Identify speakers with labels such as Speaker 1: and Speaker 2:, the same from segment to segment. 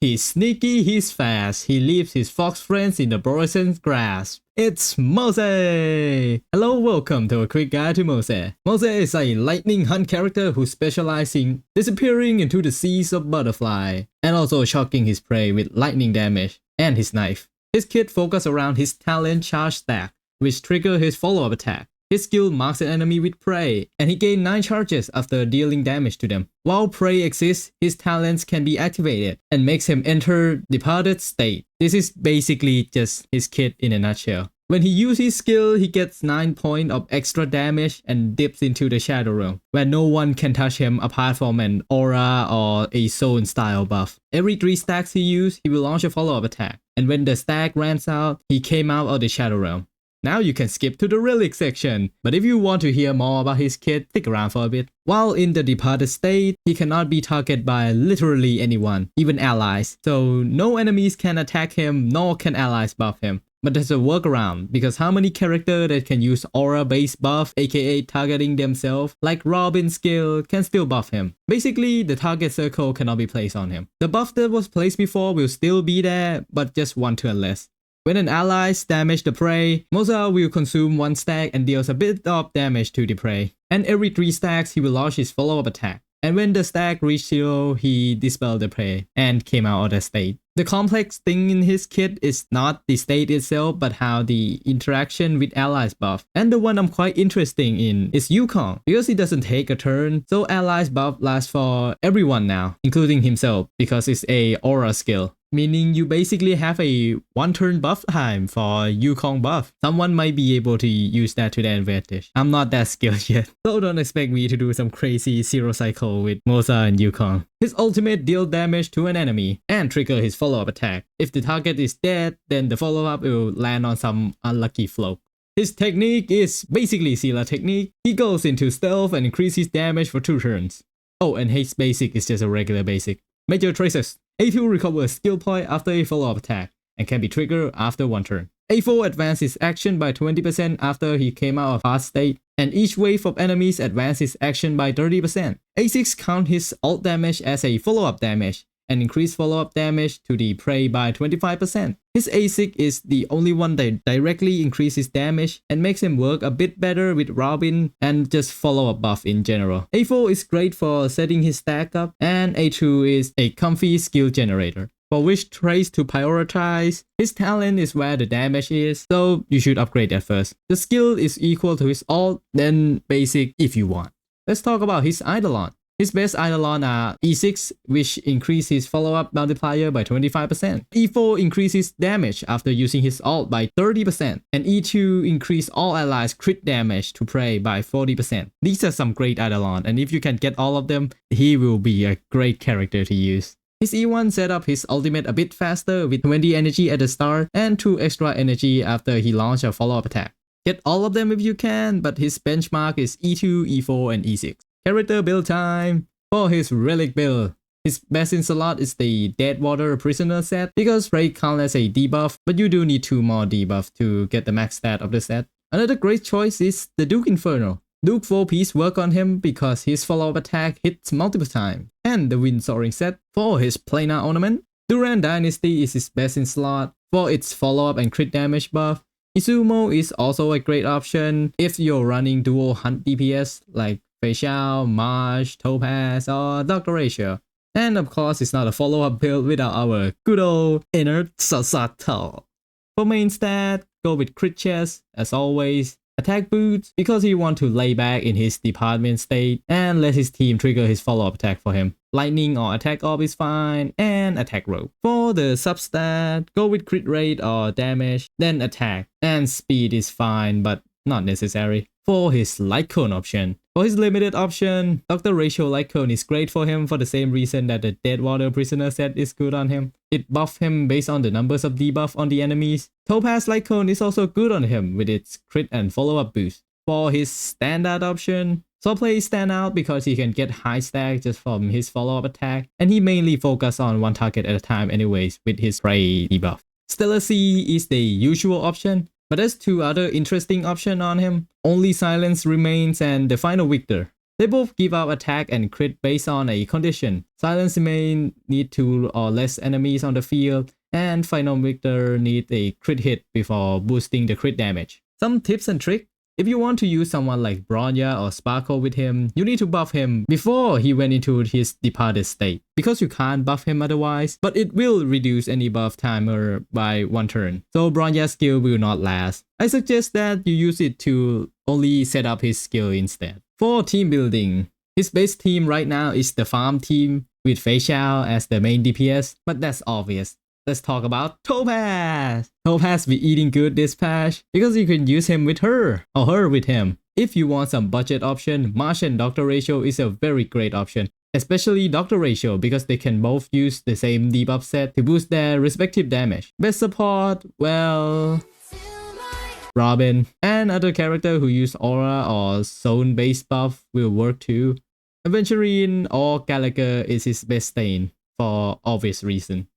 Speaker 1: He's sneaky, he's fast, he leaves his fox friends in the Borison's grasp. It's Moze! Hello, welcome to a quick guide to Moze. Moze is a lightning hunt character who specializes in disappearing into the seas of butterfly, and also shocking his prey with lightning damage and his knife. His kit focuses around his talent charge stack, which triggers his follow-up attack. His skill marks an enemy with prey, and he gains 9 charges after dealing damage to them. While prey exists, his talents can be activated and makes him enter departed state. This is basically just his kit in a nutshell. When he uses his skill, he gets 9 points of extra damage and dips into the Shadow Realm, where no one can touch him apart from an aura or a zone style buff. Every 3 stacks he uses, he will launch a follow-up attack, and when the stack runs out, he came out of the Shadow Realm. Now you can skip to the relic section, but if you want to hear more about his kit, stick around for a bit. While in the departed state, he cannot be targeted by literally anyone, even allies, so no enemies can attack him nor can allies buff him. But there's a workaround, because how many characters that can use aura based buff, aka targeting themselves, like Robin's skill, can still buff him. Basically, the target circle cannot be placed on him. The buff that was placed before will still be there, but just 1 turn less. When an ally damages the prey, Moze will consume 1 stack and deals a bit of damage to the prey. And every 3 stacks he will launch his follow-up attack. And when the stack reached 0, he dispelled the prey and came out of the state. The complex thing in his kit is not the state itself, but how the interaction with allies buff. And the one I'm quite interested in is Yukong, because he doesn't take a turn, so allies buff lasts for everyone now, including himself, because it's a aura skill. Meaning you basically have a 1 turn buff time for Yukong buff. Someone might be able to use that to their advantage. I'm not that skilled yet, so don't expect me to do some crazy 0 cycle with Moze and Yukong. His ultimate deals damage to an enemy and trigger his follow-up attack. If the target is dead, then the follow-up will land on some unlucky float. His technique is basically Scylla technique. He goes into stealth and increases damage for 2 turns. Oh, and his basic is just a regular basic. Major traces. A2 recovers a skill point after a follow-up attack and can be triggered after 1 turn. A4 advances his action by 20% after he came out of fast state, and each wave of enemies advances his action by 30%. A6 counts his ult damage as a follow-up damage and increase follow-up damage to the prey by 25%. His A6 is the only one that directly increases damage and makes him work a bit better with Robin and just follow-up buff in general. A4 is great for setting his stack up, and A2 is a comfy skill generator. For which traits to prioritize, his talent is where the damage is, so you should upgrade that first. The skill is equal to his ult, then basic if you want. Let's talk about his Eidolon. His best Eidolon are E6, which increases his follow-up multiplier by 25%. E4 increases damage after using his ult by 30%. And E2 increases all allies crit damage to prey by 40%. These are some great Eidolon, and if you can get all of them, he will be a great character to use. His E1 set up his ultimate a bit faster with 20 energy at the start and 2 extra energy after he launched a follow-up attack. Get all of them if you can, but his benchmark is E2, E4, and E6. Character build time. For his Relic build, his best in slot is the Deadwater Prisoner set, because Prey counts as a debuff, but you do need 2 more debuffs to get the max stat of the set. Another great choice is the Duke Inferno. Duke 4-piece work on him because his follow-up attack hits multiple times. And the Wind Soaring set. For his Planar ornament, Duran Dynasty is his best in slot for its follow-up and crit damage buff. Izumo is also a great option if you're running dual hunt DPS like Facial, Marsh, Topaz, or Dr. Ratio. And of course, it's not a follow-up build without our good old inner Sasato. For main stat, go with crit chest, as always. Attack boots, because he wants to lay back in his department state and let his team trigger his follow-up attack for him. Lightning or attack orb is fine, and attack rope. For the substat, go with crit rate or damage, then attack. And speed is fine, but not necessary. For his LightCone option. For his limited option, Dr. Ratio LightCone is great for him for the same reason that the Deadwater Prisoner set is good on him. It buffs him based on the numbers of debuff on the enemies. Topaz LightCone is also good on him with its crit and follow-up boost. For his standard option, Swordplay stand out because he can get high stack just from his follow-up attack, and he mainly focuses on 1 target at a time anyways with his prey debuff. Stellar Sea is the usual option, but there's 2 other interesting options on him. Only Silence Remains and the Final Victor. They both give out attack and crit based on a condition. Silence may need 2 or less enemies on the field, and Final Victor needs a crit hit before boosting the crit damage. Some tips and tricks. If you want to use someone like Bronya or Sparkle with him, you need to buff him before he went into his departed state, because you can't buff him otherwise, but it will reduce any buff timer by 1 turn, so Bronya's skill will not last. I suggest that you use it to only set up his skill instead. For team building, his base team right now is the farm team with FuA as the main DPS, but that's obvious. Let's talk about Topaz. Topaz be eating good this patch because you can use him with her or her with him. If you want some budget option, Marsh and Doctor Ratio is a very great option, especially Doctor Ratio because they can both use the same debuff set to boost their respective damage. Best support, well, Robin, and other character who use aura or zone based buff will work too. Aventurine or Gallagher is his best stain for obvious reason.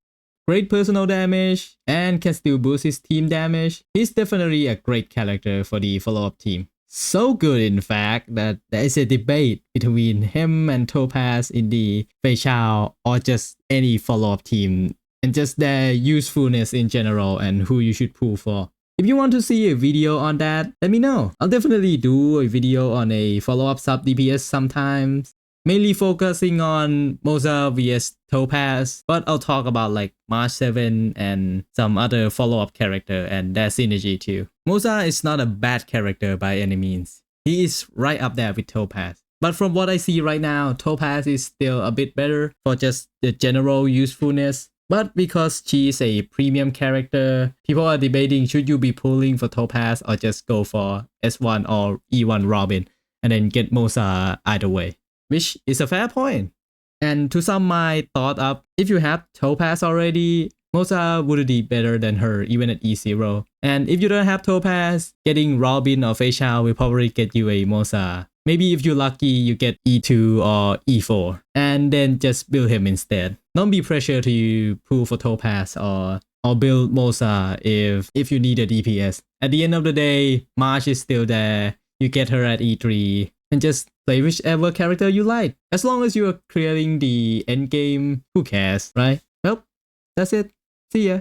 Speaker 1: Great personal damage and can still boost his team damage. He's definitely a great character for the follow-up team. So good in fact that there is a debate between him and Topaz in the FuA or just any follow-up team, and just their usefulness in general and who you should pull for. If you want to see a video on that, let me know. I'll definitely do a video on a follow-up sub DPS sometimes. Mainly focusing on Moze vs Topaz, but I'll talk about like March 7 and some other follow-up character and their synergy too. Moze is not a bad character by any means. He is right up there with Topaz. But from what I see right now, Topaz is still a bit better for just the general usefulness. But because she is a premium character, people are debating should you be pulling for Topaz or just go for S1 or E1 Robin and then get Moze either way. Which is a fair point. And to sum my thought up, if you have Topaz already, Moze would be better than her even at E0. And if you don't have Topaz, getting Robin or FuA will probably get you a Moze. Maybe if you're lucky, you get E2 or E4, and then just build him instead. Don't be pressured to pull for Topaz or build Moze if you need a DPS. At the end of the day, March is still there. You get her at E3. And just play whichever character you like. As long as you are clearing the endgame, who cares, right? Well, that's it. See ya.